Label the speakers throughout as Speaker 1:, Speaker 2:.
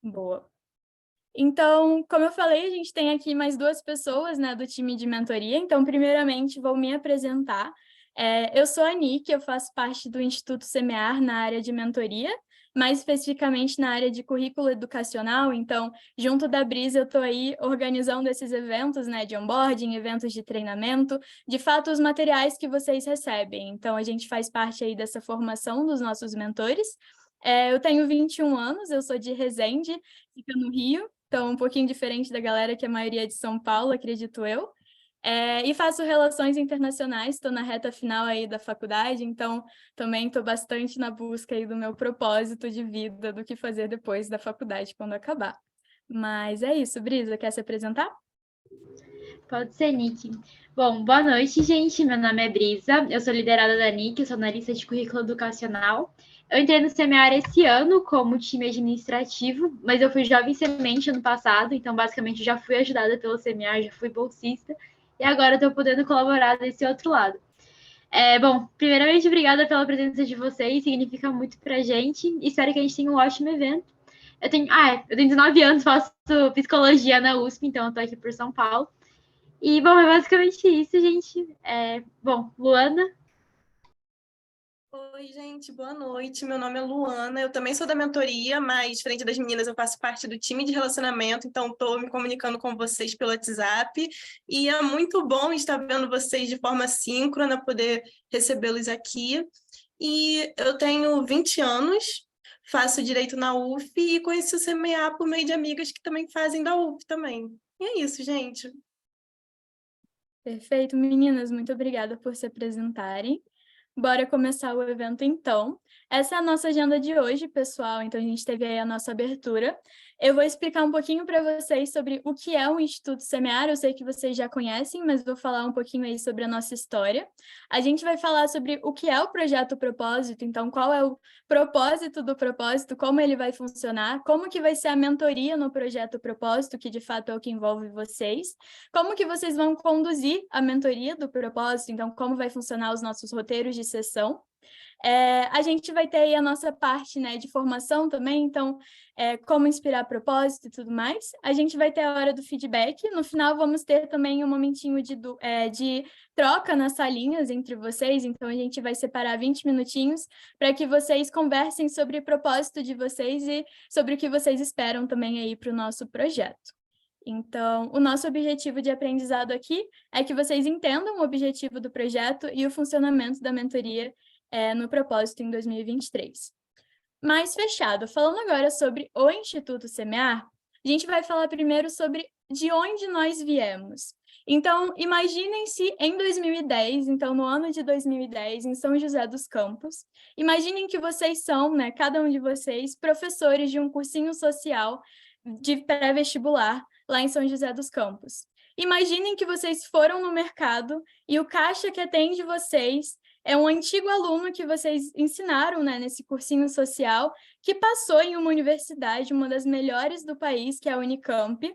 Speaker 1: Boa. Então, como eu falei, a gente tem aqui mais duas pessoas, né, do time de mentoria. Então, primeiramente, vou me apresentar. Eu sou a Nick, eu faço parte do Instituto Semear na área de mentoria, mais especificamente na área de currículo educacional. Então, junto da Brisa, eu estou aí organizando esses eventos, né, de onboarding, eventos de treinamento, de fato, os materiais que vocês recebem. Então, a gente faz parte aí dessa formação dos nossos mentores. Eu tenho 21 anos, eu sou de Resende, fica no Rio. Então, um pouquinho diferente da galera que a maioria é de São Paulo, acredito eu. E faço relações internacionais, estou na reta final aí da faculdade, então também estou bastante na busca aí do meu propósito de vida, do que fazer depois da faculdade, quando acabar. Mas é isso, Brisa, quer se apresentar?
Speaker 2: Pode ser, Nick. Bom, boa noite, gente. Meu nome é Brisa, eu sou liderada da Nick, eu sou analista de currículo educacional. Eu entrei no Semear esse ano como time administrativo, mas eu fui jovem semente ano passado, então basicamente já fui ajudada pelo Semear, já fui bolsista, e agora estou podendo colaborar desse outro lado. Bom, primeiramente, obrigada pela presença de vocês, significa muito pra gente. Espero que a gente tenha um ótimo evento. Eu tenho 19 anos, faço psicologia na USP, então eu tô aqui por São Paulo. E, bom, é basicamente isso, gente. Bom, Luana.
Speaker 3: Oi, gente, boa noite. Meu nome é Luana. Eu também sou da mentoria, mas diferente das meninas, eu faço parte do time de relacionamento, então estou me comunicando com vocês pelo WhatsApp. E é muito bom estar vendo vocês de forma síncrona, poder recebê-los aqui. E eu tenho 20 anos, faço direito na UF e conheci o CMA por meio de amigas que também fazem da UF também. E é isso, gente.
Speaker 1: Perfeito, meninas, muito obrigada por se apresentarem. Bora começar o evento então. Essa é a nossa agenda de hoje, pessoal. Então, a gente teve aí a nossa abertura. Eu vou explicar um pouquinho para vocês sobre o que é o Instituto Semear. Eu sei que vocês já conhecem, mas vou falar um pouquinho aí sobre a nossa história. A gente vai falar sobre o que é o projeto Propósito, então qual é o propósito do propósito, como ele vai funcionar, como que vai ser a mentoria no projeto Propósito, que de fato é o que envolve vocês, como que vocês vão conduzir a mentoria do propósito, então como vai funcionar os nossos roteiros de sessão. A gente vai ter aí a nossa parte, né, de formação também, então, como inspirar propósito e tudo mais. A gente vai ter a hora do feedback. No final, vamos ter também um momentinho de troca nas salinhas entre vocês, então a gente vai separar 20 minutinhos para que vocês conversem sobre o propósito de vocês e sobre o que vocês esperam também aí para o nosso projeto. Então, o nosso objetivo de aprendizado aqui é que vocês entendam o objetivo do projeto e o funcionamento da mentoria no propósito em 2023. Mas fechado, falando agora sobre o Instituto Semear, a gente vai falar primeiro sobre de onde nós viemos. Então, imaginem se em 2010, então no ano de 2010, em São José dos Campos, imaginem que vocês são, né, cada um de vocês, professores de um cursinho social de pré-vestibular lá em São José dos Campos. Imaginem que vocês foram no mercado e o caixa que atende vocês é um antigo aluno que vocês ensinaram, né, nesse cursinho social, que passou em uma universidade, uma das melhores do país, que é a Unicamp,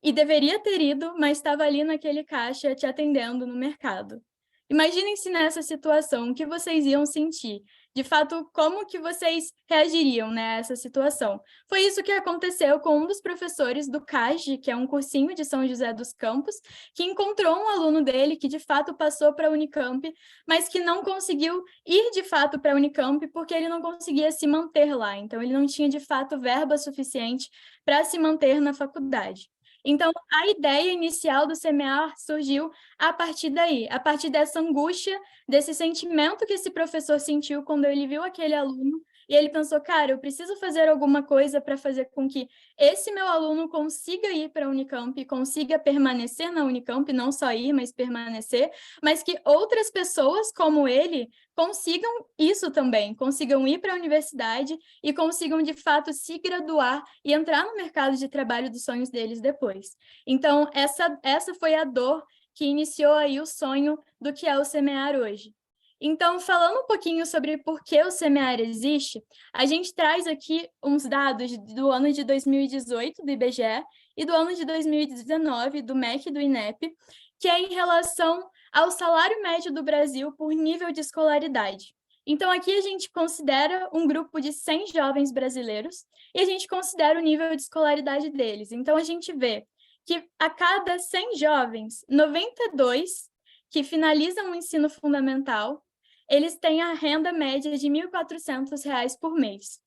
Speaker 1: e deveria ter ido, mas estava ali naquele caixa te atendendo no mercado. Imaginem-se nessa situação, o que vocês iam sentir? De fato, como que vocês reagiriam, né, a essa situação? Foi isso que aconteceu com um dos professores do CAGE, que é um cursinho de São José dos Campos, que encontrou um aluno dele que de fato passou para a Unicamp, mas que não conseguiu ir de fato para a Unicamp porque ele não conseguia se manter lá. Então, ele não tinha de fato verba suficiente para se manter na faculdade. Então, a ideia inicial do Semear surgiu a partir daí, a partir dessa angústia, desse sentimento que esse professor sentiu quando ele viu aquele aluno, e ele pensou, cara, eu preciso fazer alguma coisa para fazer com que esse meu aluno consiga ir para a Unicamp, consiga permanecer na Unicamp, não só ir, mas permanecer, mas que outras pessoas como ele consigam isso também, consigam ir para a universidade e consigam, de fato, se graduar e entrar no mercado de trabalho dos sonhos deles depois. Então, essa foi a dor que iniciou aí o sonho do que é o Semear hoje. Então, falando um pouquinho sobre por que o Semear existe, a gente traz aqui uns dados do ano de 2018, do IBGE, e do ano de 2019, do MEC e do INEP, que é em relação ao salário médio do Brasil por nível de escolaridade. Então, aqui a gente considera um grupo de 100 jovens brasileiros e a gente considera o nível de escolaridade deles. Então, a gente vê que a cada 100 jovens, 92 que finalizam o ensino fundamental, eles têm a renda média de R$ 1.400 por mês.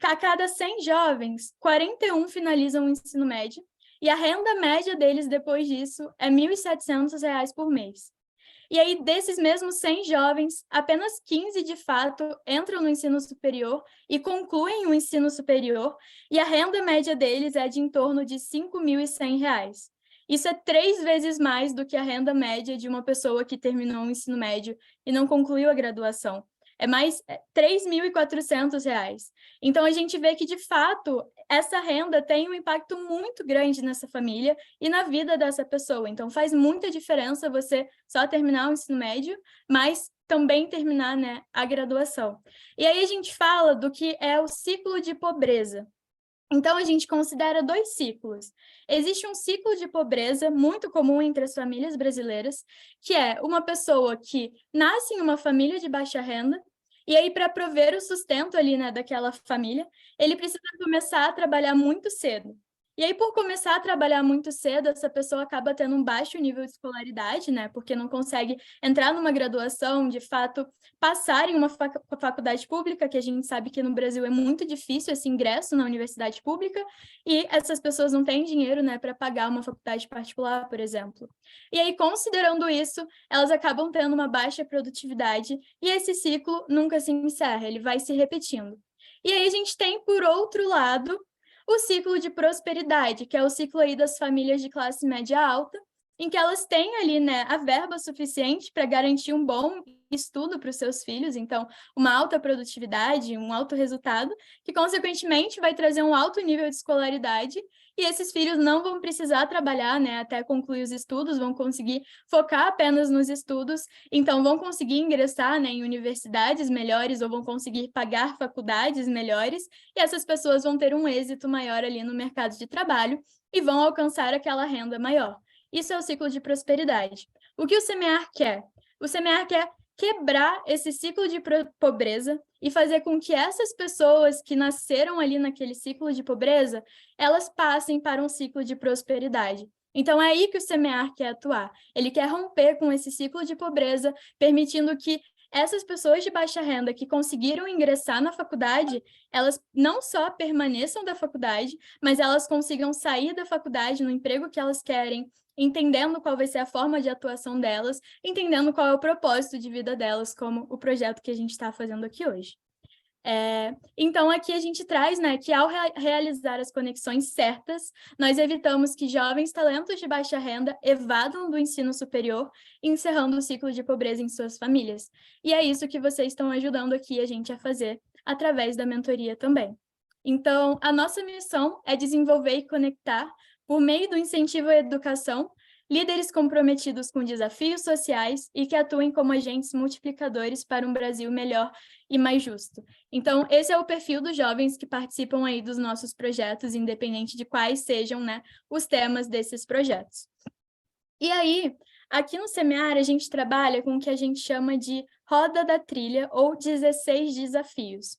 Speaker 1: A cada 100 jovens, 41 finalizam o ensino médio e a renda média deles depois disso é R$ 1.700 por mês. E aí, desses mesmos 100 jovens, apenas 15, de fato, entram no ensino superior e concluem o ensino superior, e a renda média deles é de em torno de R$ 5.100. Isso é 3 vezes mais do que a renda média de uma pessoa que terminou o ensino médio e não concluiu a graduação. É mais R$ 3.400. Então, a gente vê que, de fato, essa renda tem um impacto muito grande nessa família e na vida dessa pessoa. Então, faz muita diferença você só terminar o ensino médio, mas também terminar, né, a graduação. E aí a gente fala do que é o ciclo de pobreza. Então, a gente considera 2 ciclos. Existe um ciclo de pobreza muito comum entre as famílias brasileiras, que é uma pessoa que nasce em uma família de baixa renda, e aí, para prover o sustento ali, né, daquela família, ele precisa começar a trabalhar muito cedo. E aí, por começar a trabalhar muito cedo, essa pessoa acaba tendo um baixo nível de escolaridade, né, porque não consegue entrar numa graduação, de fato, passar em uma faculdade pública, que a gente sabe que no Brasil é muito difícil esse ingresso na universidade pública, e essas pessoas não têm dinheiro, né, para pagar uma faculdade particular, por exemplo. E aí, considerando isso, elas acabam tendo uma baixa produtividade, e esse ciclo nunca se encerra, ele vai se repetindo. E aí a gente tem, por outro lado, o ciclo de prosperidade, que é o ciclo aí das famílias de classe média alta, em que elas têm ali, né, a verba suficiente para garantir um bom estudo para os seus filhos, então uma alta produtividade, um alto resultado, que consequentemente vai trazer um alto nível de escolaridade, e esses filhos não vão precisar trabalhar, né, até concluir os estudos, vão conseguir focar apenas nos estudos, então vão conseguir ingressar, né, em universidades melhores ou vão conseguir pagar faculdades melhores, e essas pessoas vão ter um êxito maior ali no mercado de trabalho e vão alcançar aquela renda maior. Isso é o ciclo de prosperidade. O que o Semear quer? O Semear quer quebrar esse ciclo de pobreza e fazer com que essas pessoas que nasceram ali naquele ciclo de pobreza, elas passem para um ciclo de prosperidade. Então, é aí que o Semear quer atuar. Ele quer romper com esse ciclo de pobreza, permitindo que essas pessoas de baixa renda que conseguiram ingressar na faculdade, elas não só permaneçam da faculdade, mas elas consigam sair da faculdade no emprego que elas querem, entendendo qual vai ser a forma de atuação delas, entendendo qual é o propósito de vida delas, como o projeto que a gente está fazendo aqui hoje. Então, aqui a gente traz, né, que ao realizar as conexões certas, nós evitamos que jovens talentos de baixa renda evadam do ensino superior, encerrando o ciclo de pobreza em suas famílias. E é isso que vocês estão ajudando aqui a gente a fazer, através da mentoria também. Então, a nossa missão é desenvolver e conectar, por meio do incentivo à educação, líderes comprometidos com desafios sociais e que atuem como agentes multiplicadores para um Brasil melhor e mais justo. Então, esse é o perfil dos jovens que participam aí dos nossos projetos, independente de quais sejam, né, os temas desses projetos. E aí, aqui no Semear, a gente trabalha com o que a gente chama de Roda da Trilha, ou 16 desafios.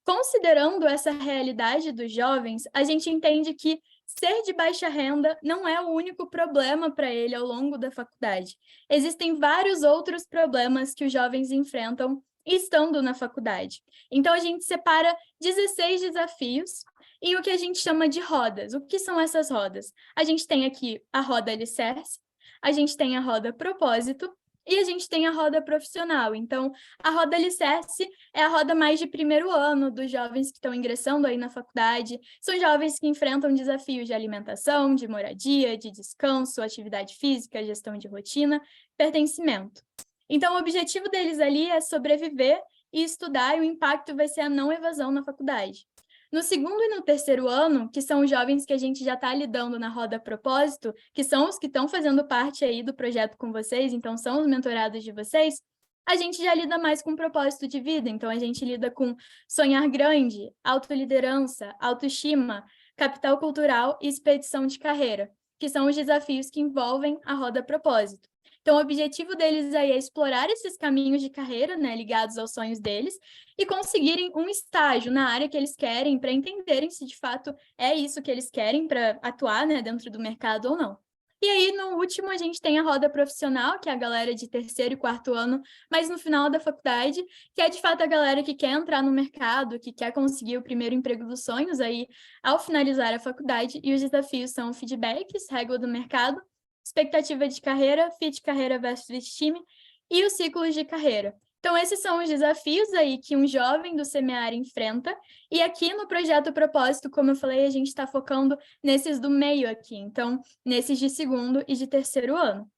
Speaker 1: Considerando essa realidade dos jovens, a gente entende que ser de baixa renda não é o único problema para ele ao longo da faculdade. Existem vários outros problemas que os jovens enfrentam estando na faculdade. Então, a gente separa 16 desafios em o que a gente chama de rodas. O que são essas rodas? A gente tem aqui a roda alicerce, a gente tem a roda propósito, e a gente tem a roda profissional. Então, a roda alicerce é a roda mais de primeiro ano dos jovens que estão ingressando aí na faculdade. São jovens que enfrentam desafios de alimentação, de moradia, de descanso, atividade física, gestão de rotina, pertencimento. Então, o objetivo deles ali é sobreviver e estudar, e o impacto vai ser a não evasão na faculdade. No segundo e no terceiro ano, que são os jovens que a gente já está lidando na roda propósito, que são os que estão fazendo parte aí do projeto com vocês, então são os mentorados de vocês, a gente já lida mais com propósito de vida, então a gente lida com sonhar grande, autoliderança, autoestima, capital cultural e expedição de carreira, que são os desafios que envolvem a roda propósito. Então, o objetivo deles aí é explorar esses caminhos de carreira, né, ligados aos sonhos deles, e conseguirem um estágio na área que eles querem, para entenderem se de fato é isso que eles querem para atuar, né, dentro do mercado ou não. E aí, no último, a gente tem a roda profissional, que é a galera de terceiro e quarto ano, mas no final da faculdade, que é de fato a galera que quer entrar no mercado, que quer conseguir o primeiro emprego dos sonhos aí ao finalizar a faculdade, e os desafios são feedbacks, régua do mercado, expectativa de carreira, fit carreira versus fit time, e os ciclos de carreira. Então, esses são os desafios aí que um jovem do Semear enfrenta, e aqui no Projeto Propósito, como eu falei, a gente está focando nesses do meio aqui, então, nesses de segundo e de terceiro ano.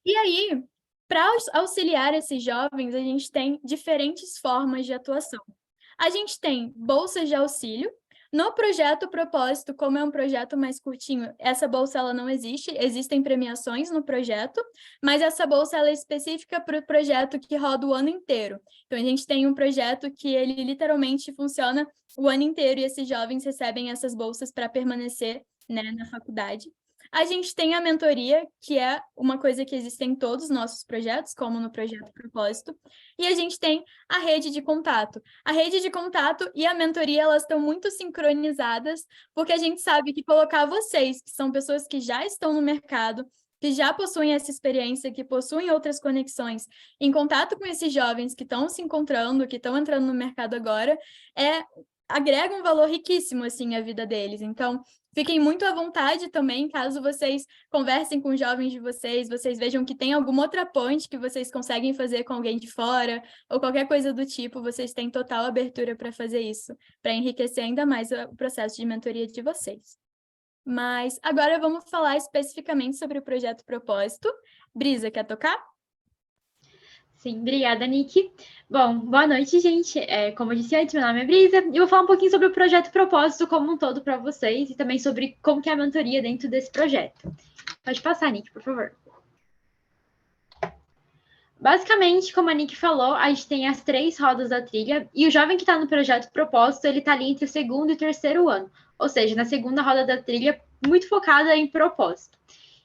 Speaker 1: E aí, para auxiliar esses jovens, a gente tem diferentes formas de atuação. A gente tem bolsas de auxílio. No projeto Propósito, como é um projeto mais curtinho, essa bolsa ela não existe, existem premiações no projeto, mas essa bolsa ela é específica para o projeto que roda o ano inteiro. Então, a gente tem um projeto que ele literalmente funciona o ano inteiro e esses jovens recebem essas bolsas para permanecer, né, na faculdade. A gente tem a mentoria, que é uma coisa que existe em todos os nossos projetos, como no projeto Propósito, e a gente tem a rede de contato. A rede de contato e a mentoria, elas estão muito sincronizadas, porque a gente sabe que colocar vocês, que são pessoas que já estão no mercado, que já possuem essa experiência, que possuem outras conexões, em contato com esses jovens que estão se encontrando, que estão entrando no mercado agora, agrega um valor riquíssimo, assim, à vida deles. Então, fiquem muito à vontade também, caso vocês conversem com os jovens de vocês vejam que tem alguma outra ponte que vocês conseguem fazer com alguém de fora, ou qualquer coisa do tipo, vocês têm total abertura para fazer isso, para enriquecer ainda mais o processo de mentoria de vocês. Mas agora vamos falar especificamente sobre o Projeto Propósito. Brisa, quer tocar?
Speaker 2: Sim, obrigada, Nick. Bom, boa noite, gente. Como eu disse antes, meu nome é Brisa e eu vou falar um pouquinho sobre o Projeto Propósito como um todo para vocês e também sobre como que é a mentoria dentro desse projeto. Pode passar, Nick, por favor. Basicamente, como a Nick falou, a gente tem as 3 rodas da trilha e o jovem que está no Projeto Propósito, ele está ali entre o segundo e o terceiro ano, ou seja, na segunda roda da trilha, muito focada em propósito.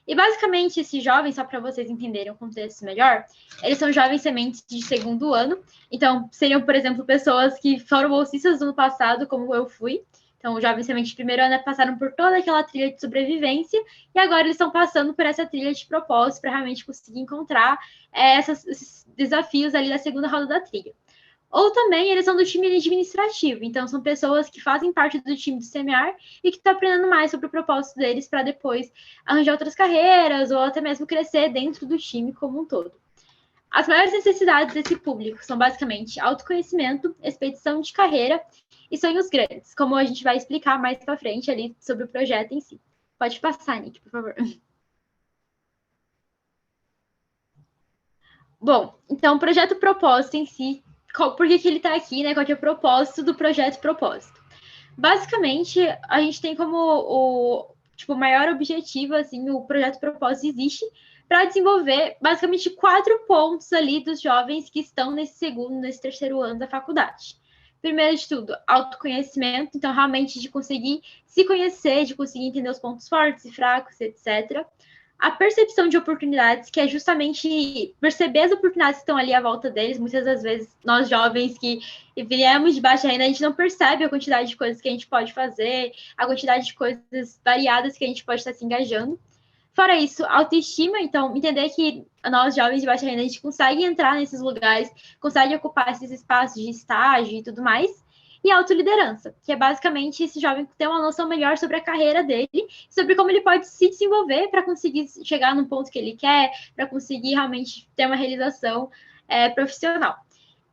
Speaker 2: E basicamente, esses jovens, só para vocês entenderem o contexto melhor, eles são jovens sementes de segundo ano. Então, seriam, por exemplo, pessoas que foram bolsistas no ano passado, como eu fui. Então, os jovens sementes de primeiro ano passaram por toda aquela trilha de sobrevivência e agora eles estão passando por essa trilha de propósito para realmente conseguir encontrar esses desafios ali da segunda roda da trilha. Ou também eles são do time administrativo, então são pessoas que fazem parte do time do Semear e que estão aprendendo mais sobre o propósito deles para depois arranjar outras carreiras ou até mesmo crescer dentro do time como um todo. As maiores necessidades desse público são basicamente autoconhecimento, expedição de carreira e sonhos grandes, como a gente vai explicar mais para frente ali sobre o projeto em si. Pode passar, Nick, por favor. Bom, então o projeto Propósito em si, por que ele está aqui, né? Qual que é o propósito do projeto Propósito? Basicamente, a gente tem como o maior objetivo, assim, o projeto Propósito existe para desenvolver basicamente 4 pontos ali dos jovens que estão nesse segundo, nesse terceiro ano da faculdade. Primeiro de tudo, autoconhecimento, então realmente de conseguir se conhecer, de conseguir entender os pontos fortes e fracos, etc. A percepção de oportunidades, que é justamente perceber as oportunidades que estão ali à volta deles. Muitas das vezes, nós jovens que viemos de baixa renda, a gente não percebe a quantidade de coisas que a gente pode fazer, a quantidade de coisas variadas que a gente pode estar se engajando. Fora isso, autoestima, então, entender que nós jovens de baixa renda, a gente consegue entrar nesses lugares, consegue ocupar esses espaços de estágio e tudo mais. E autoliderança, que é basicamente esse jovem ter uma noção melhor sobre a carreira dele, sobre como ele pode se desenvolver para conseguir chegar no ponto que ele quer, para conseguir realmente ter uma realização profissional.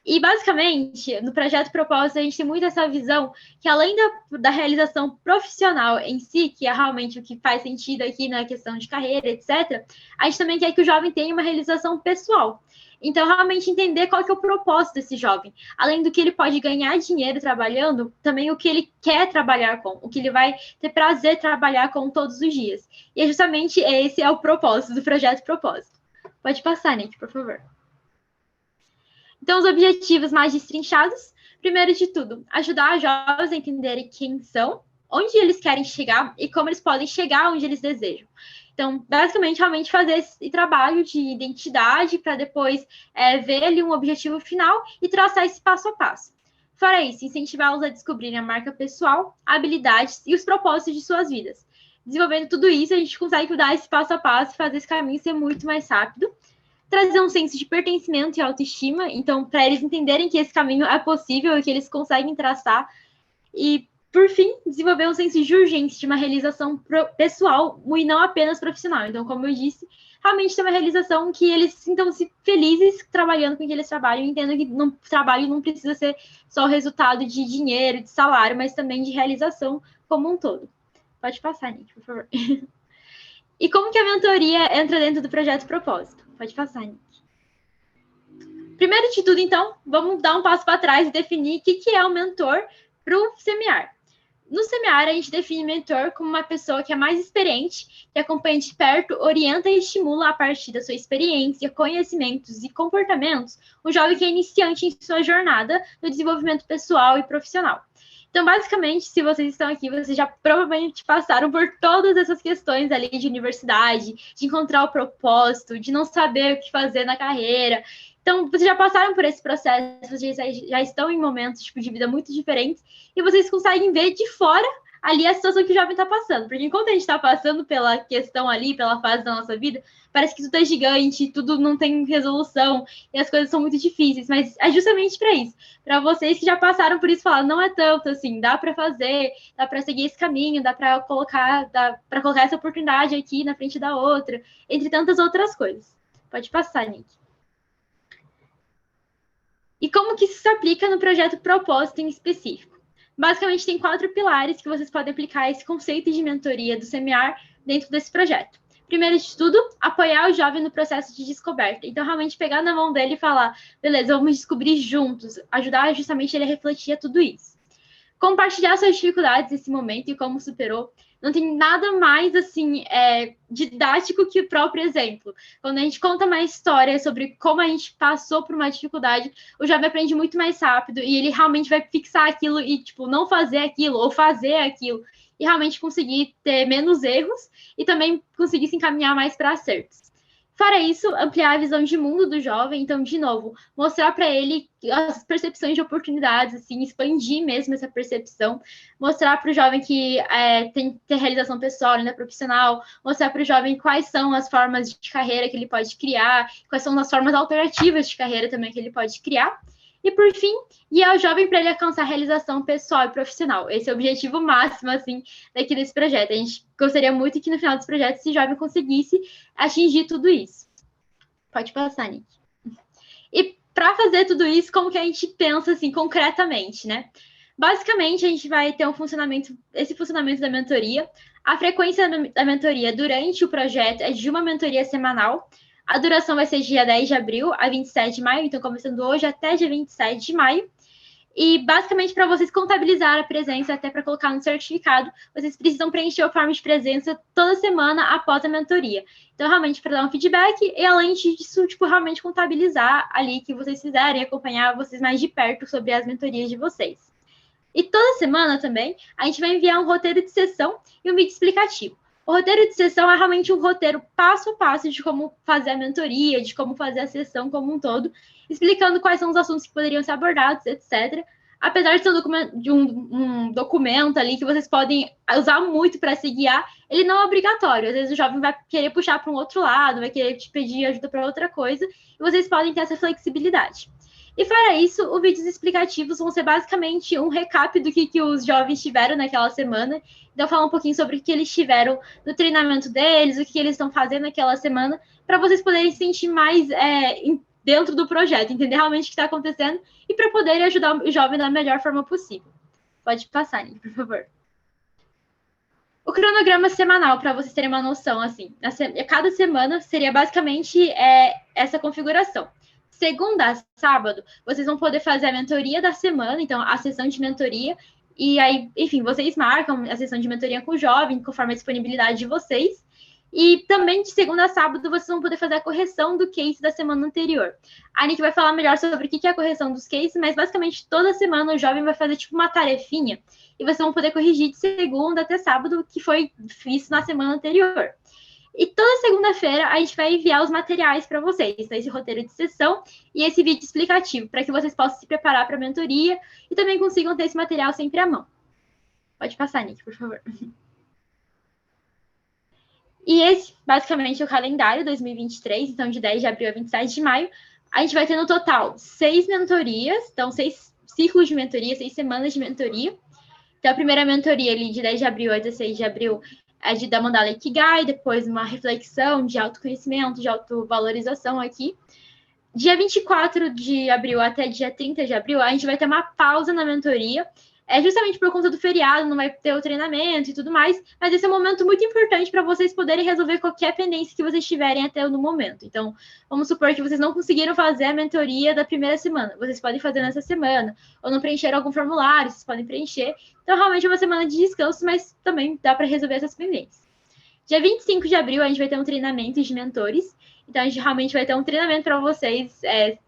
Speaker 2: E, basicamente, no Projeto Propósito, a gente tem muito essa visão que, além da realização profissional em si, que é realmente o que faz sentido aqui na questão de carreira, etc., a gente também quer que o jovem tenha uma realização pessoal. Então, realmente entender qual que é o propósito desse jovem. Além do que ele pode ganhar dinheiro trabalhando, também o que ele quer trabalhar com, o que ele vai ter prazer trabalhar com todos os dias. E justamente esse é o propósito do Projeto Propósito. Pode passar, Nick, por favor. Então, os objetivos mais destrinchados, primeiro de tudo, ajudar os jovens a entenderem quem são, onde eles querem chegar e como eles podem chegar onde eles desejam. Então, basicamente, realmente fazer esse trabalho de identidade para depois ver ali um objetivo final e traçar esse passo a passo. Fora isso, incentivá-los a descobrirem a marca pessoal, habilidades e os propósitos de suas vidas. Desenvolvendo tudo isso, a gente consegue dar esse passo a passo e fazer esse caminho ser muito mais rápido. Trazer um senso de pertencimento e autoestima, então, para eles entenderem que esse caminho é possível e que eles conseguem traçar. E, por fim, desenvolver um senso de urgência, de uma realização pessoal e não apenas profissional. Então, como eu disse, realmente ter uma realização que eles sintam-se felizes trabalhando com que eles trabalham, entendam que o trabalho não precisa ser só o resultado de dinheiro, de salário, mas também de realização como um todo. Pode passar, Nick, por favor. E como que a mentoria entra dentro do projeto Propósito? Pode passar, Nick. Primeiro de tudo, então, vamos dar um passo para trás e definir o que é um mentor para o Semear. No Semear, a gente define mentor como uma pessoa que é mais experiente, que acompanha de perto, orienta e estimula a partir da sua experiência, conhecimentos e comportamentos, um jovem que é iniciante em sua jornada no desenvolvimento pessoal e profissional. Então, basicamente, se vocês estão aqui, vocês já provavelmente passaram por todas essas questões ali de universidade, de encontrar o propósito, de não saber o que fazer na carreira. Então, vocês já passaram por esse processo, vocês já estão em momentos de vida muito diferentes, e vocês conseguem ver de fora ali a situação que o jovem está passando. Porque enquanto a gente está passando pela questão ali, pela fase da nossa vida, parece que tudo é gigante, tudo não tem resolução, e as coisas são muito difíceis. Mas é justamente para isso. Para vocês que já passaram por isso, falar, não é tanto assim, dá para fazer, dá para seguir esse caminho, dá para colocar essa oportunidade aqui na frente da outra, entre tantas outras coisas. Pode passar, Nick. E como que isso se aplica no projeto Propósito em específico? Basicamente, tem 4 pilares que vocês podem aplicar esse conceito de mentoria do Semear dentro desse projeto. Primeiro de tudo, apoiar o jovem no processo de descoberta. Então, realmente pegar na mão dele e falar, beleza, vamos descobrir juntos, ajudar justamente ele a refletir a tudo isso. Compartilhar suas dificuldades nesse momento e como superou. Não tem nada mais, assim, didático que o próprio exemplo. Quando a gente conta uma história sobre como a gente passou por uma dificuldade, o jovem aprende muito mais rápido e ele realmente vai fixar aquilo e, tipo, não fazer aquilo ou fazer aquilo e realmente conseguir ter menos erros e também conseguir se encaminhar mais para acertos. Fora isso, ampliar a visão de mundo do jovem, então, de novo, mostrar para ele as percepções de oportunidades, assim, expandir mesmo essa percepção, mostrar para o jovem que tem que ter realização pessoal, ainda profissional, mostrar para o jovem quais são as formas de carreira que ele pode criar, quais são as formas alternativas de carreira também que ele pode criar. E, por fim, guiar o jovem para ele alcançar a realização pessoal e profissional. Esse é o objetivo máximo, assim, daqui desse projeto. A gente gostaria muito que, no final desse projeto, esse jovem conseguisse atingir tudo isso. Pode passar, Nick. E, para fazer tudo isso, como que a gente pensa, assim, concretamente, né? Basicamente, a gente vai ter esse funcionamento da mentoria. A frequência da mentoria durante o projeto é de uma mentoria semanal. A duração vai ser dia 10 de abril a 27 de maio, então começando hoje até dia 27 de maio. E, basicamente, para vocês contabilizar a presença, até para colocar no certificado, vocês precisam preencher o form de presença toda semana após a mentoria. Então, realmente, para dar um feedback e, além disso, tipo, realmente contabilizar ali que vocês fizerem, acompanhar vocês mais de perto sobre as mentorias de vocês. E toda semana também, a gente vai enviar um roteiro de sessão e um vídeo explicativo. O roteiro de sessão é realmente um roteiro passo a passo de como fazer a mentoria, de como fazer a sessão como um todo, explicando quais são os assuntos que poderiam ser abordados, etc. Apesar de ser um documento ali que vocês podem usar muito para se guiar, ele não é obrigatório. Às vezes o jovem vai querer puxar para um outro lado, vai querer te pedir ajuda para outra coisa, e vocês podem ter essa flexibilidade. E fora isso, os vídeos explicativos vão ser basicamente um recap do que os jovens tiveram naquela semana. Então, falar um pouquinho sobre o que eles tiveram no treinamento deles, o que eles estão fazendo naquela semana, para vocês poderem se sentir mais dentro do projeto, entender realmente o que está acontecendo e para poderem ajudar o jovem da melhor forma possível. Pode passar, Nick, por favor. O cronograma semanal, para vocês terem uma noção, assim, cada semana seria basicamente essa configuração. Segunda a sábado, vocês vão poder fazer a mentoria da semana, então a sessão de mentoria, e aí, enfim, vocês marcam a sessão de mentoria com o jovem, conforme a disponibilidade de vocês. E também de segunda a sábado vocês vão poder fazer a correção do case da semana anterior. A Nick vai falar melhor sobre o que é a correção dos cases, mas basicamente toda semana o jovem vai fazer tipo uma tarefinha e vocês vão poder corrigir de segunda até sábado o que foi visto na semana anterior. E toda segunda-feira a gente vai enviar os materiais para vocês, então esse roteiro de sessão e esse vídeo explicativo, para que vocês possam se preparar para a mentoria e também consigam ter esse material sempre à mão. Pode passar, Nick, por favor. E esse, basicamente, é o calendário 2023, então de 10 de abril a 27 de maio. A gente vai ter no total 6 mentorias, então 6 ciclos de mentoria, 6 semanas de mentoria. Então a primeira mentoria ali de 10 de abril a 16 de abril é da Mandala Ikigai, depois uma reflexão de autoconhecimento, de autovalorização aqui. Dia 24 de abril até dia 30 de abril, a gente vai ter uma pausa na mentoria, justamente por conta do feriado, não vai ter o treinamento e tudo mais, mas esse é um momento muito importante para vocês poderem resolver qualquer pendência que vocês tiverem até no momento. Então, vamos supor que vocês não conseguiram fazer a mentoria da primeira semana, vocês podem fazer nessa semana, ou não preencheram algum formulário, vocês podem preencher. Então, realmente é uma semana de descanso, mas também dá para resolver essas pendências. Dia 25 de abril, a gente vai ter um treinamento de mentores. Então, a gente realmente vai ter um treinamento para vocês.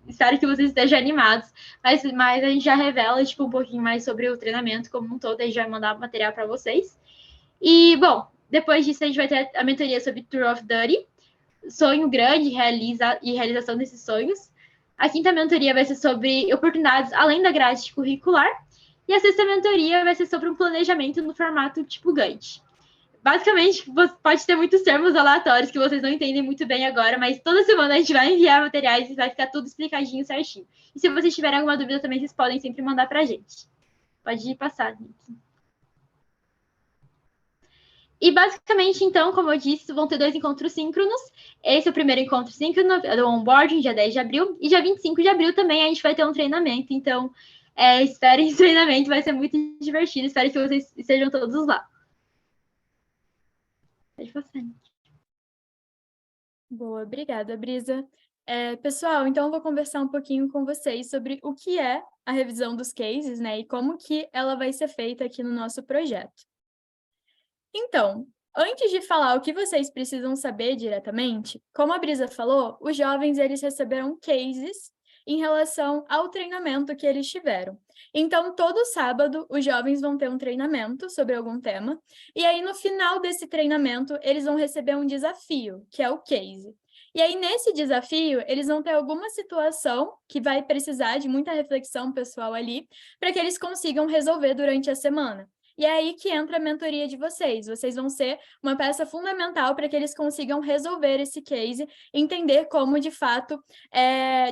Speaker 2: Espero que vocês estejam animados. Mas a gente já revela tipo, um pouquinho mais sobre o treinamento como um todo. A gente vai mandar material para vocês. E, bom, depois disso, a gente vai ter a mentoria sobre Tour of Duty. Sonho grande e realização desses sonhos. A quinta mentoria vai ser sobre oportunidades além da grade curricular. E a sexta mentoria vai ser sobre um planejamento no formato tipo Gantt. Basicamente, pode ter muitos termos aleatórios que vocês não entendem muito bem agora, mas toda semana a gente vai enviar materiais e vai ficar tudo explicadinho certinho. E se vocês tiverem alguma dúvida também, vocês podem sempre mandar para a gente. Pode passar, Nick. E basicamente, então, como eu disse, vão ter 2 encontros síncronos. Esse é o primeiro encontro síncrono, do onboarding, dia 10 de abril. E dia 25 de abril também a gente vai ter um treinamento. Então, esperem esse treinamento, vai ser muito divertido. Espero que vocês estejam todos lá. Pode passar.
Speaker 1: Boa, obrigada, Brisa. Pessoal, então eu vou conversar um pouquinho com vocês sobre o que é a revisão dos cases, né, e como que ela vai ser feita aqui no nosso projeto. Então, antes de falar o que vocês precisam saber diretamente, como a Brisa falou, os jovens eles receberam cases em relação ao treinamento que eles tiveram. Então, todo sábado, os jovens vão ter um treinamento sobre algum tema, e aí, no final desse treinamento, eles vão receber um desafio, que é o case. E aí, nesse desafio, eles vão ter alguma situação que vai precisar de muita reflexão pessoal ali, para que eles consigam resolver durante a semana. E é aí que entra a mentoria de vocês. Vocês vão ser uma peça fundamental para que eles consigam resolver esse case, entender como, de fato,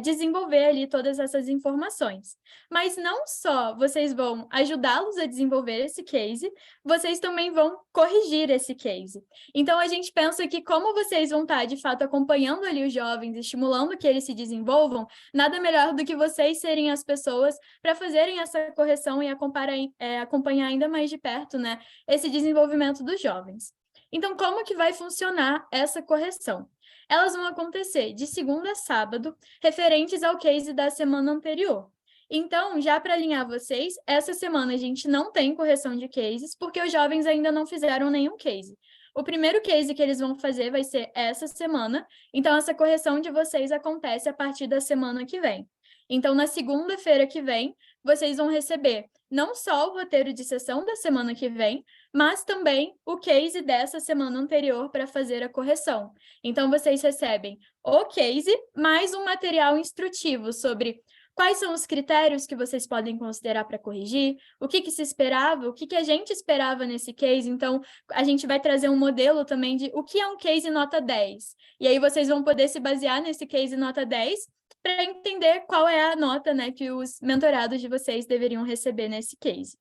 Speaker 1: desenvolver ali todas essas informações. Mas não só vocês vão ajudá-los a desenvolver esse case, vocês também vão corrigir esse case. Então, a gente pensa que como vocês vão estar, de fato, acompanhando ali os jovens, estimulando que eles se desenvolvam, nada melhor do que vocês serem as pessoas para fazerem essa correção e acompanhar ainda mais de perto, né, esse desenvolvimento dos jovens. Então, como que vai funcionar essa correção? Elas vão acontecer de segunda a sábado, referentes ao case da semana anterior. Então, já para alinhar vocês, essa semana a gente não tem correção de cases, porque os jovens ainda não fizeram nenhum case. O primeiro case que eles vão fazer vai ser essa semana, então essa correção de vocês acontece a partir da semana que vem. Então, na segunda-feira que vem, vocês vão receber não só o roteiro de sessão da semana que vem, mas também o case dessa semana anterior para fazer a correção. Então, vocês recebem o case mais um material instrutivo sobre quais são os critérios que vocês podem considerar para corrigir, o que se esperava, o que a gente esperava nesse case. Então, a gente vai trazer um modelo também de o que é um case nota 10. E aí vocês vão poder se basear nesse case nota 10 para entender qual é a nota, né, que os mentorados de vocês deveriam receber nesse case.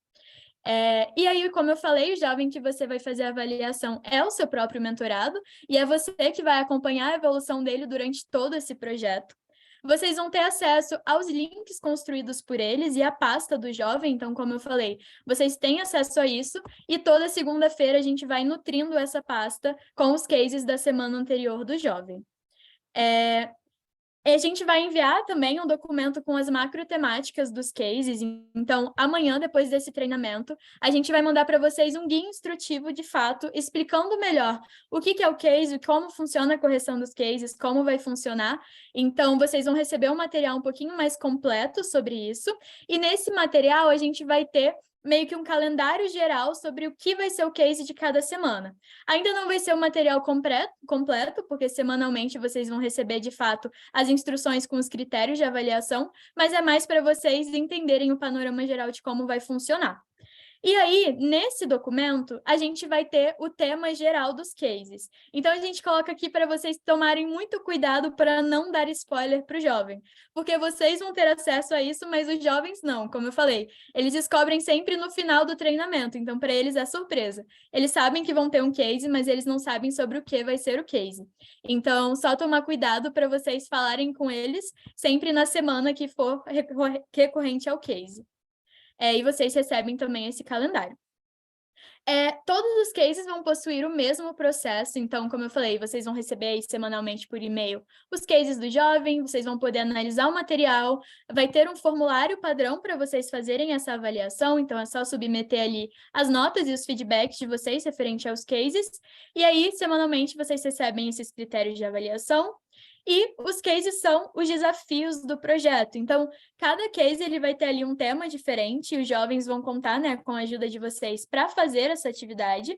Speaker 1: E aí, como eu falei, o jovem que você vai fazer a avaliação é o seu próprio mentorado, e é você que vai acompanhar a evolução dele durante todo esse projeto. Vocês vão ter acesso aos links construídos por eles e a pasta do jovem, então, como eu falei, vocês têm acesso a isso, e toda segunda-feira a gente vai nutrindo essa pasta com os cases da semana anterior do jovem. A gente vai enviar também um documento com as macrotemáticas dos cases. Então, amanhã, depois desse treinamento, a gente vai mandar para vocês um guia instrutivo, de fato, explicando melhor o que é o case, como funciona a correção dos cases, como vai funcionar. Então, vocês vão receber um material um pouquinho mais completo sobre isso. E nesse material, a gente vai ter meio que um calendário geral sobre o que vai ser o case de cada semana. Ainda não vai ser o material completo, porque semanalmente vocês vão receber, de fato, as instruções com os critérios de avaliação, mas é mais para vocês entenderem o panorama geral de como vai funcionar. E aí, nesse documento, a gente vai ter o tema geral dos cases. Então, a gente coloca aqui para vocês tomarem muito cuidado para não dar spoiler para o jovem, porque vocês vão ter acesso a isso, mas os jovens não, como eu falei. Eles descobrem sempre no final do treinamento, então para eles é surpresa. Eles sabem que vão ter um case, mas eles não sabem sobre o que vai ser o case. Então, só tomar cuidado para vocês falarem com eles sempre na semana que for recorrente ao case. E vocês recebem também esse calendário. Todos os cases vão possuir o mesmo processo, então, como eu falei, vocês vão receber aí semanalmente por e-mail os cases do jovem, vocês vão poder analisar o material, vai ter um formulário padrão para vocês fazerem essa avaliação, então é só submeter ali as notas e os feedbacks de vocês referente aos cases, e aí, semanalmente, vocês recebem esses critérios de avaliação. E os cases são os desafios do projeto. Então, cada case ele vai ter ali um tema diferente, e os jovens vão contar, né, com a ajuda de vocês para fazer essa atividade.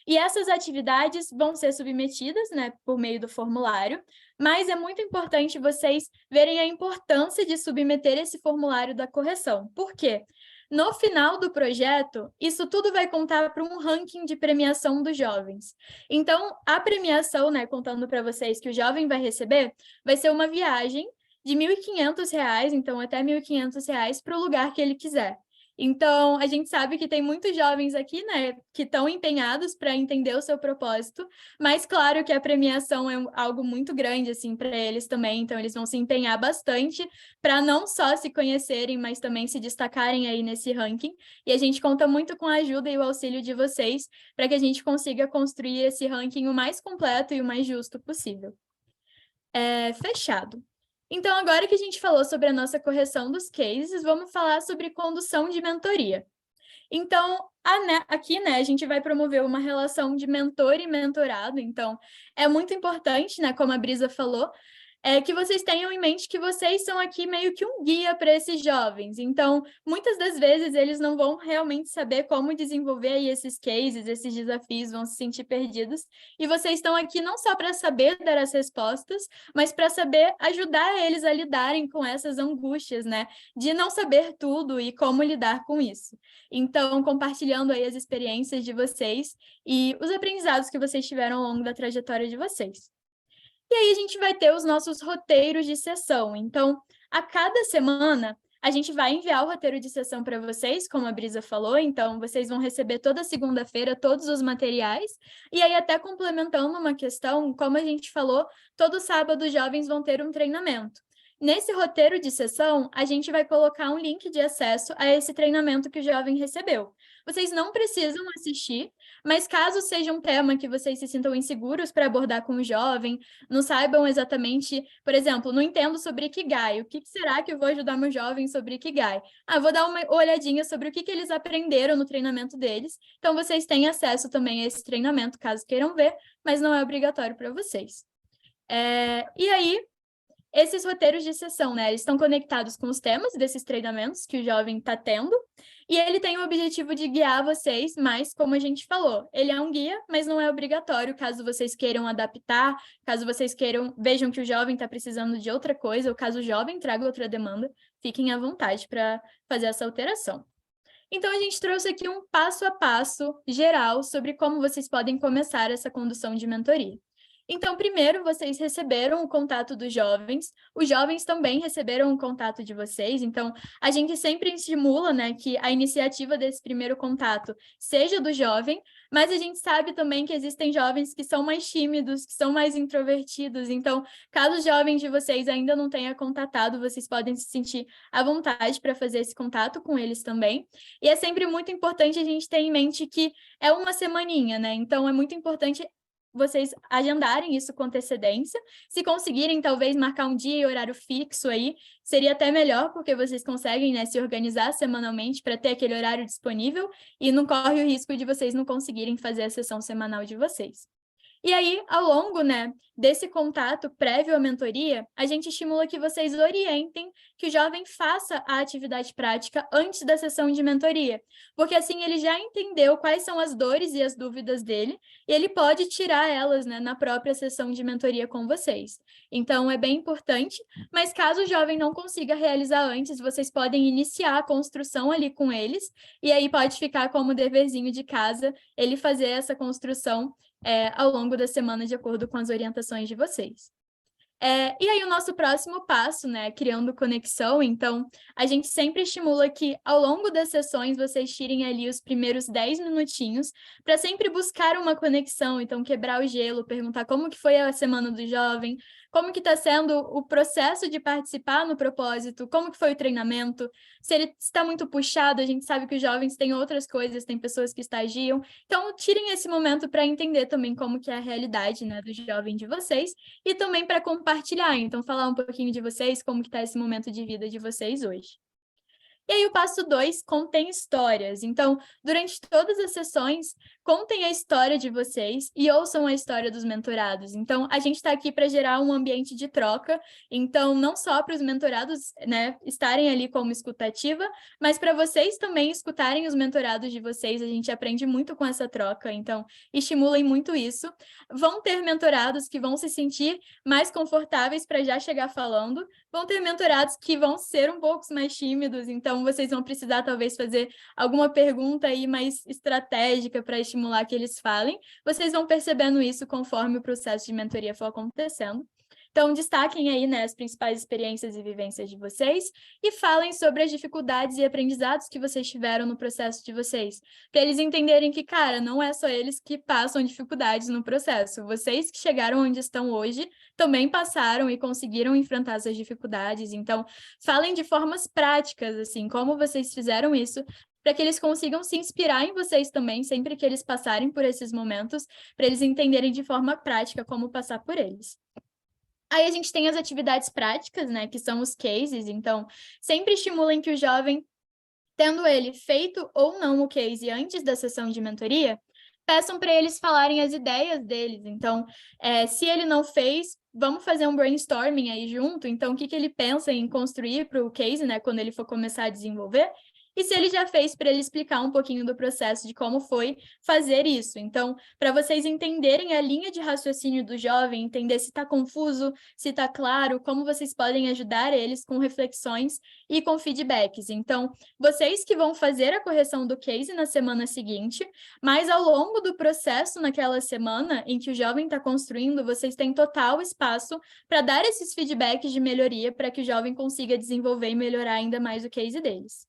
Speaker 1: E essas atividades vão ser submetidas, né, por meio do formulário, mas é muito importante vocês verem a importância de submeter esse formulário da correção. Por quê? No final do projeto, isso tudo vai contar para um ranking de premiação dos jovens. Então, a premiação, né, contando para vocês que o jovem vai receber, vai ser uma viagem de R$ 1.500, então até R$ 1.500 para o lugar que ele quiser. Então, a gente sabe que tem muitos jovens aqui, né, que estão empenhados para entender o seu propósito, mas claro que a premiação é algo muito grande, assim, para eles também, então eles vão se empenhar bastante para não só se conhecerem, mas também se destacarem aí nesse ranking, e a gente conta muito com a ajuda e o auxílio de vocês para que a gente consiga construir esse ranking o mais completo e o mais justo possível. Fechado. Então, agora que a gente falou sobre a nossa correção dos cases, vamos falar sobre condução de mentoria. Então, aqui, né, a gente vai promover uma relação de mentor e mentorado. Então, é muito importante, né, como a Brisa falou, que vocês tenham em mente que vocês são aqui meio que um guia para esses jovens. Então, muitas das vezes, eles não vão realmente saber como desenvolver aí esses cases, esses desafios, vão se sentir perdidos. E vocês estão aqui não só para saber dar as respostas, mas para saber ajudar eles a lidarem com essas angústias, né? De não saber tudo e como lidar com isso. Então, compartilhando aí as experiências de vocês e os aprendizados que vocês tiveram ao longo da trajetória de vocês. E aí a gente vai ter os nossos roteiros de sessão. Então, a cada semana, a gente vai enviar o roteiro de sessão para vocês, como a Brisa falou. Então, vocês vão receber toda segunda-feira todos os materiais. E aí, até complementando uma questão, como a gente falou, todo sábado os jovens vão ter um treinamento. Nesse roteiro de sessão, a gente vai colocar um link de acesso a esse treinamento que o jovem recebeu. Vocês não precisam assistir, mas caso seja um tema que vocês se sintam inseguros para abordar com o jovem, não saibam exatamente, por exemplo, não entendo sobre Ikigai, o que será que eu vou ajudar meu jovem sobre Ikigai? Vou dar uma olhadinha sobre o que eles aprenderam no treinamento deles, então vocês têm acesso também a esse treinamento, caso queiram ver, mas não é obrigatório para vocês. E aí, esses roteiros de sessão, né, eles estão conectados com os temas desses treinamentos que o jovem está tendo, e ele tem o objetivo de guiar vocês, mas, como a gente falou, ele é um guia, mas não é obrigatório, caso vocês queiram adaptar, caso vocês vejam que o jovem está precisando de outra coisa, ou caso o jovem traga outra demanda, fiquem à vontade para fazer essa alteração. Então, a gente trouxe aqui um passo a passo geral sobre como vocês podem começar essa condução de mentoria. Então, primeiro, vocês receberam o contato dos jovens, os jovens também receberam o contato de vocês, então, a gente sempre estimula, né, que a iniciativa desse primeiro contato seja do jovem, mas a gente sabe também que existem jovens que são mais tímidos, que são mais introvertidos, então, caso os jovens de vocês ainda não tenham contatado, vocês podem se sentir à vontade para fazer esse contato com eles também, e é sempre muito importante a gente ter em mente que é uma semaninha, né, então é muito importante vocês agendarem isso com antecedência. Se conseguirem, talvez, marcar um dia e horário fixo aí, seria até melhor, porque vocês conseguem, né, se organizar semanalmente para ter aquele horário disponível e não corre o risco de vocês não conseguirem fazer a sessão semanal de vocês. E aí, ao longo, né, desse contato prévio à mentoria, a gente estimula que vocês orientem que o jovem faça a atividade prática antes da sessão de mentoria, porque assim ele já entendeu quais são as dores e as dúvidas dele, e ele pode tirar elas, né, na própria sessão de mentoria com vocês. Então, é bem importante, mas caso o jovem não consiga realizar antes, vocês podem iniciar a construção ali com eles, e aí pode ficar como deverzinho de casa ele fazer essa construção ao longo da semana, de acordo com as orientações de vocês. E aí, o nosso próximo passo, né, criando conexão, então, a gente sempre estimula que, ao longo das sessões, vocês tirem ali os primeiros 10 minutinhos para sempre buscar uma conexão, então, quebrar o gelo, perguntar como que foi a semana do jovem, como que está sendo o processo de participar no propósito, como que foi o treinamento, se ele está muito puxado, a gente sabe que os jovens têm outras coisas, tem pessoas que estagiam, então, tirem esse momento para entender também como que é a realidade, né, do jovem de vocês, e também para compartilhar, então falar um pouquinho de vocês, como que está esse momento de vida de vocês hoje. E aí o passo 2 contém histórias. Então, durante todas as sessões, contem a história de vocês e ouçam a história dos mentorados. Então, a gente está aqui para gerar um ambiente de troca. Então, não só para os mentorados, né, estarem ali como escutativa, mas para vocês também escutarem os mentorados de vocês. A gente aprende muito com essa troca. Então, estimulem muito isso. Vão ter mentorados que vão se sentir mais confortáveis para já chegar falando. Vão ter mentorados que vão ser um pouco mais tímidos, então vocês vão precisar talvez fazer alguma pergunta aí mais estratégica para estimular que eles falem. Vocês vão percebendo isso conforme o processo de mentoria for acontecendo. Então, destaquem aí, né, as principais experiências e vivências de vocês e falem sobre as dificuldades e aprendizados que vocês tiveram no processo de vocês, para eles entenderem que, cara, não é só eles que passam dificuldades no processo. Vocês que chegaram onde estão hoje também passaram e conseguiram enfrentar essas dificuldades. Então, falem de formas práticas, assim, como vocês fizeram isso, para que eles consigam se inspirar em vocês também, sempre que eles passarem por esses momentos, para eles entenderem de forma prática como passar por eles. Aí a gente tem as atividades práticas, né, que são os cases, então sempre estimulem que o jovem, tendo ele feito ou não o case antes da sessão de mentoria, peçam para eles falarem as ideias deles. Então, se ele não fez, vamos fazer um brainstorming aí junto, então o que ele pensa em construir para o case, né, quando ele for começar a desenvolver, e se ele já fez, para ele explicar um pouquinho do processo de como foi fazer isso. Então, para vocês entenderem a linha de raciocínio do jovem, entender se está confuso, se está claro, como vocês podem ajudar eles com reflexões e com feedbacks. Então, vocês que vão fazer a correção do case na semana seguinte, mas ao longo do processo naquela semana em que o jovem está construindo, vocês têm total espaço para dar esses feedbacks de melhoria para que o jovem consiga desenvolver e melhorar ainda mais o case deles.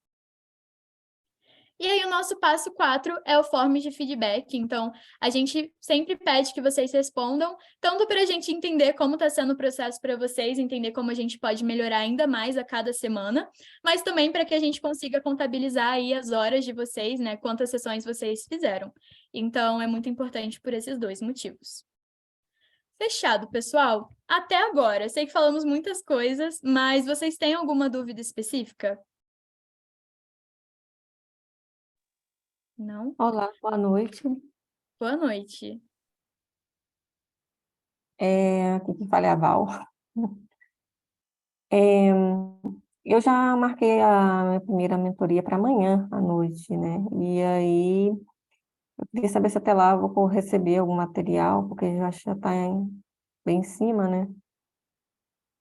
Speaker 1: E aí, o nosso passo 4 é o form de feedback. Então, a gente sempre pede que vocês respondam, tanto para a gente entender como está sendo o processo para vocês, entender como a gente pode melhorar ainda mais a cada semana, mas também para que a gente consiga contabilizar aí as horas de vocês, né? Quantas sessões vocês fizeram. Então, é muito importante por esses dois motivos. Fechado, pessoal? Até agora, sei que falamos muitas coisas, mas vocês têm alguma dúvida específica? Não?
Speaker 4: Olá, boa noite.
Speaker 1: Boa noite.
Speaker 4: Aqui quem fala é a Val. É, eu já marquei a minha primeira mentoria para amanhã à noite, né? E aí, eu queria saber se até lá eu vou receber algum material, porque eu acho que já está bem em cima, né?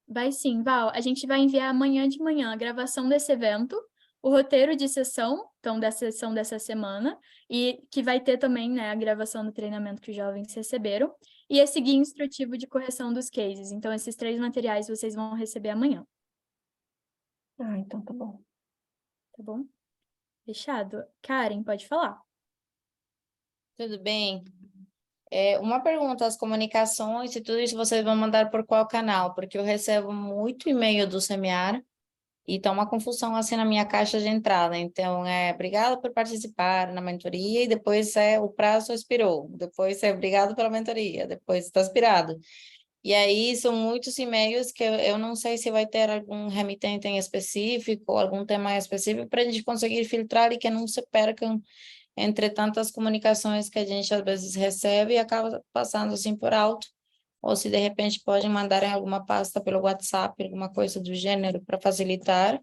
Speaker 1: Vai sim, Val. A gente vai enviar amanhã de manhã a gravação desse evento, o roteiro de sessão, então, da sessão dessa semana, e que vai ter também, né, a gravação do treinamento que os jovens receberam, e esse guia instrutivo de correção dos cases. Então, esses 3 materiais vocês vão receber amanhã,
Speaker 4: Ah, então tá bom.
Speaker 1: tá bom? Fechado. Karen, pode falar.
Speaker 5: Tudo bem. Uma pergunta, as comunicações e tudo isso vocês vão mandar por qual canal? Porque eu recebo muito e-mail do Semear E tá uma confusão assim na minha caixa de entrada. Então, obrigado por participar na mentoria, e depois o prazo expirou. Depois obrigado pela mentoria, depois está expirado. E aí são muitos e-mails que eu não sei se vai ter algum remitente em específico, algum tema específico, para a gente conseguir filtrar e que não se percam entre tantas comunicações que a gente às vezes recebe e acaba passando assim por alto. Ou se de repente podem mandar em alguma pasta pelo WhatsApp, alguma coisa do gênero, para facilitar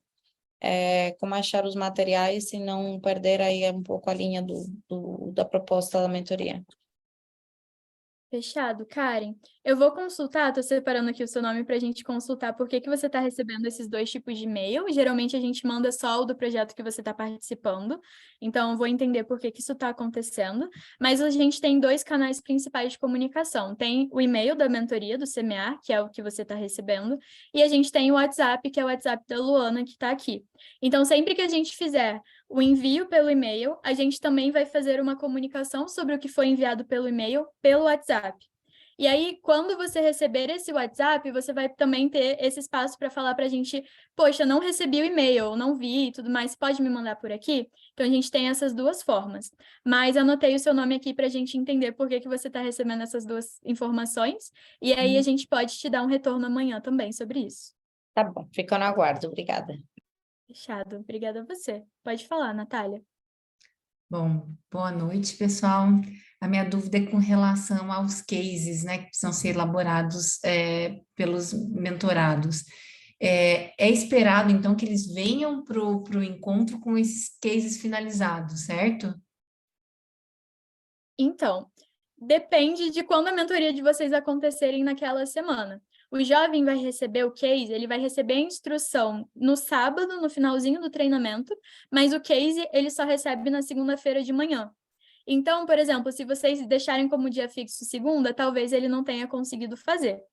Speaker 5: como achar os materiais e não perder aí um pouco a linha da proposta da mentoria.
Speaker 1: Fechado. Karen, eu vou consultar, estou separando aqui o seu nome para a gente consultar por que você está recebendo esses dois tipos de e-mail. Geralmente a gente manda só o do projeto que você está participando, então eu vou entender por que isso está acontecendo. Mas a gente tem dois canais principais de comunicação. Tem o e-mail da mentoria do CMA, que é o que você está recebendo, e a gente tem o WhatsApp, que é o WhatsApp da Luana, que está aqui. Então, sempre que a gente fizer o envio pelo e-mail, a gente também vai fazer uma comunicação sobre o que foi enviado pelo e-mail pelo WhatsApp. E aí, quando você receber esse WhatsApp, você vai também ter esse espaço para falar para a gente, poxa, não recebi o e-mail, não vi e tudo mais, pode me mandar por aqui? Então, a gente tem essas duas formas. Mas anotei o seu nome aqui para a gente entender por que você está recebendo essas duas informações, e aí a gente pode te dar um retorno amanhã também sobre isso.
Speaker 5: Tá bom, fico no aguardo, obrigada.
Speaker 1: Fechado. Obrigada a você. Pode falar, Natália.
Speaker 6: Bom, boa noite, pessoal. A minha dúvida é com relação aos cases, né, que precisam ser elaborados pelos mentorados. É esperado, então, que eles venham para o encontro com esses cases finalizados, certo?
Speaker 1: Então, depende de quando a mentoria de vocês acontecerem naquela semana. O jovem vai receber o case, ele vai receber a instrução no sábado, no finalzinho do treinamento, mas o case ele só recebe na segunda-feira de manhã. Então, por exemplo, se vocês deixarem como dia fixo segunda, talvez ele não tenha conseguido fazer.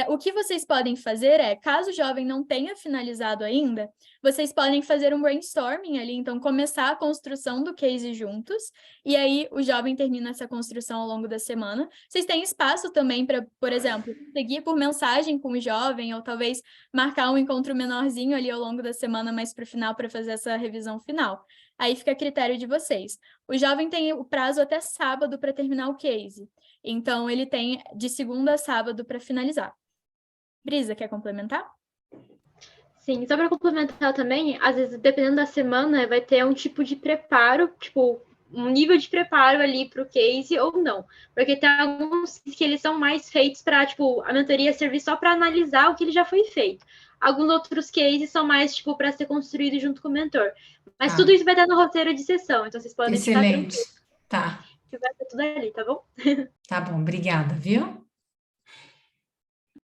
Speaker 1: O que vocês podem fazer caso o jovem não tenha finalizado ainda, vocês podem fazer um brainstorming ali, então começar a construção do case juntos, e aí o jovem termina essa construção ao longo da semana. Vocês têm espaço também para, por exemplo, seguir por mensagem com o jovem, ou talvez marcar um encontro menorzinho ali ao longo da semana, mais para o final, para fazer essa revisão final. Aí fica a critério de vocês. O jovem tem o prazo até sábado para terminar o case. Então, ele tem de segunda a sábado para finalizar. Brisa, quer complementar?
Speaker 2: Sim, só para complementar também, às vezes, dependendo da semana, vai ter um tipo de preparo, tipo, um nível de preparo ali para o case ou não. Porque tem alguns que eles são mais feitos para, tipo, a mentoria servir só para analisar o que ele já foi feito. Alguns outros cases são mais, tipo, para ser construído junto com o mentor. Mas tudo isso vai estar no roteiro de sessão, então vocês podem ficar
Speaker 6: Excelente.
Speaker 2: tranquilos.
Speaker 6: Tá,
Speaker 2: Que vai ter tudo ali, tá bom?
Speaker 6: tá bom, obrigada, viu?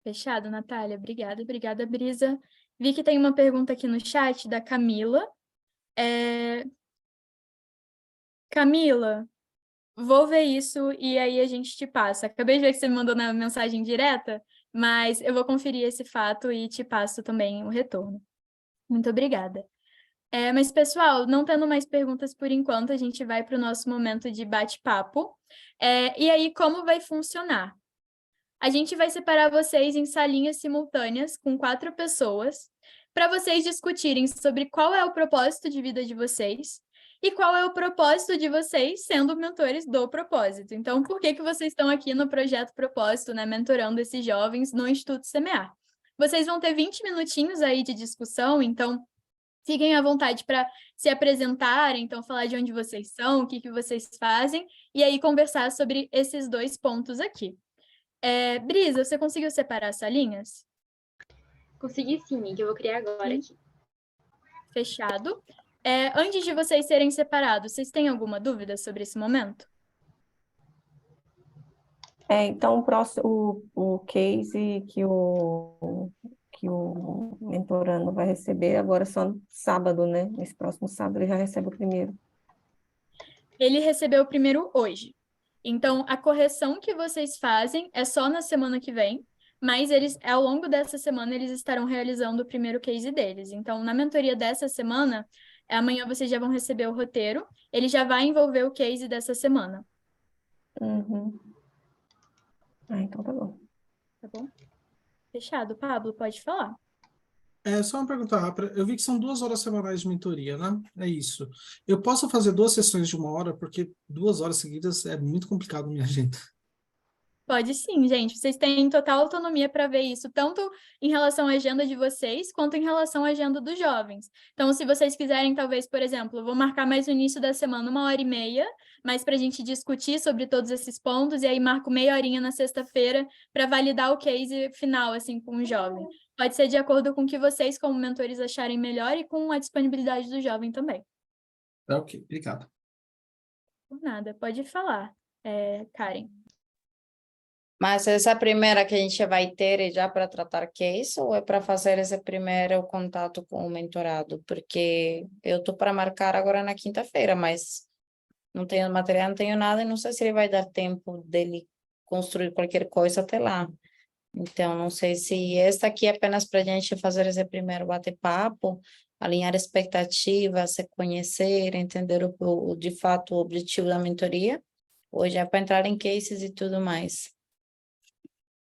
Speaker 1: Fechado, Natália. Obrigada, obrigada, Brisa. Vi que tem uma pergunta aqui no chat da Camila. Camila, vou ver isso e aí a gente te passa. Acabei de ver que você me mandou na mensagem direta, mas eu vou conferir esse fato e te passo também o retorno. Muito obrigada. Mas, pessoal, não tendo mais perguntas por enquanto, a gente vai para o nosso momento de bate-papo. E aí, como vai funcionar? A gente vai separar vocês em salinhas simultâneas com 4 pessoas, para vocês discutirem sobre qual é o propósito de vida de vocês e qual é o propósito de vocês sendo mentores do propósito. Então, por que vocês estão aqui no Projeto Propósito, né, mentorando esses jovens no Instituto CMA? Vocês vão ter 20 minutinhos aí de discussão, então fiquem à vontade para se apresentarem, então falar de onde vocês são, o que vocês fazem, e aí conversar sobre esses 2 pontos aqui. Brisa, você conseguiu separar as salinhas?
Speaker 2: Consegui sim, Nick, eu vou criar agora aqui.
Speaker 1: Fechado. Antes de vocês serem separados, vocês têm alguma dúvida sobre esse momento?
Speaker 4: Então, o case que o mentorando vai receber agora só no sábado, né? Nesse próximo sábado ele já recebe o primeiro.
Speaker 1: Ele recebeu o primeiro hoje. Então, a correção que vocês fazem é só na semana que vem, mas ao longo dessa semana, eles estarão realizando o primeiro case deles. Então, na mentoria dessa semana, amanhã vocês já vão receber o roteiro, ele já vai envolver o case dessa semana.
Speaker 4: Uhum. Então tá bom.
Speaker 1: Tá bom? Fechado. Pablo, pode falar.
Speaker 7: É só uma pergunta rápida. Eu vi que são 2 horas semanais de mentoria, né? É isso. Eu posso fazer 2 sessões de 1 hora, porque 2 horas seguidas é muito complicado na minha agenda.
Speaker 1: Pode sim, gente. Vocês têm total autonomia para ver isso, tanto em relação à agenda de vocês, quanto em relação à agenda dos jovens. Então, se vocês quiserem, talvez, por exemplo, eu vou marcar mais no início da semana 1 hora e meia, mas para a gente discutir sobre todos esses pontos, e aí marco meia horinha na sexta-feira para validar o case final, assim, com o jovem. Pode ser de acordo com o que vocês, como mentores, acharem melhor e com a disponibilidade do jovem também.
Speaker 7: Tá ok, obrigado.
Speaker 1: Por nada, pode falar, Karen.
Speaker 5: Mas essa primeira que a gente vai ter é já para tratar case ou é para fazer esse primeiro contato com o mentorado? Porque eu estou para marcar agora na quinta-feira, mas não tenho material, não tenho nada e não sei se ele vai dar tempo dele construir qualquer coisa até lá. Então, não sei se esta aqui é apenas para a gente fazer esse primeiro bate-papo, alinhar expectativas, se conhecer, entender de fato o objetivo da mentoria, ou já é para entrar em cases e tudo mais.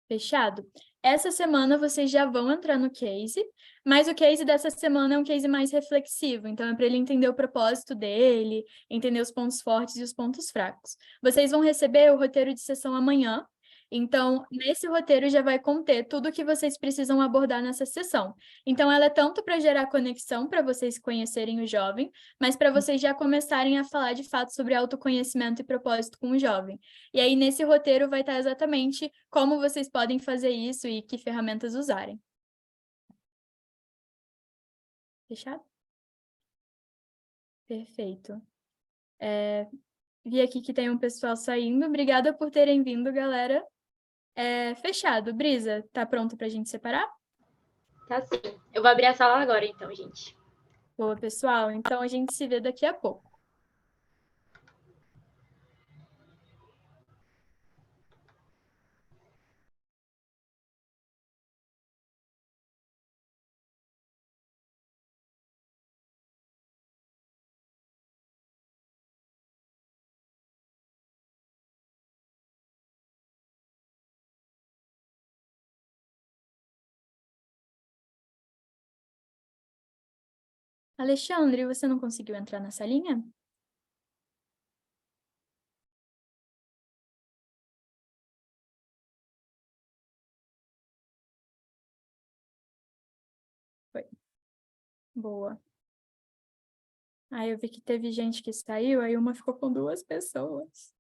Speaker 1: Fechado? Essa semana vocês já vão entrar no case, mas o case dessa semana é um case mais reflexivo, então é para ele entender o propósito dele, entender os pontos fortes e os pontos fracos. Vocês vão receber o roteiro de sessão amanhã, então nesse roteiro já vai conter tudo o que vocês precisam abordar nessa sessão. Então ela é tanto para gerar conexão, para vocês conhecerem o jovem, mas para vocês já começarem a falar de fato sobre autoconhecimento e propósito com o jovem. E aí, nesse roteiro, vai estar exatamente como vocês podem fazer isso e que ferramentas usarem. Fechado? Perfeito. Vi aqui que tem um pessoal saindo. Obrigada por terem vindo, galera. Fechado. Brisa, tá pronto pra gente separar?
Speaker 2: Tá sim. Eu vou abrir a sala agora, então, gente.
Speaker 1: Boa, pessoal. Então, a gente se vê daqui a pouco. Alexandre, você não conseguiu entrar na salinha? Foi. Boa. Aí eu vi que teve gente que saiu, aí uma ficou com 2 pessoas.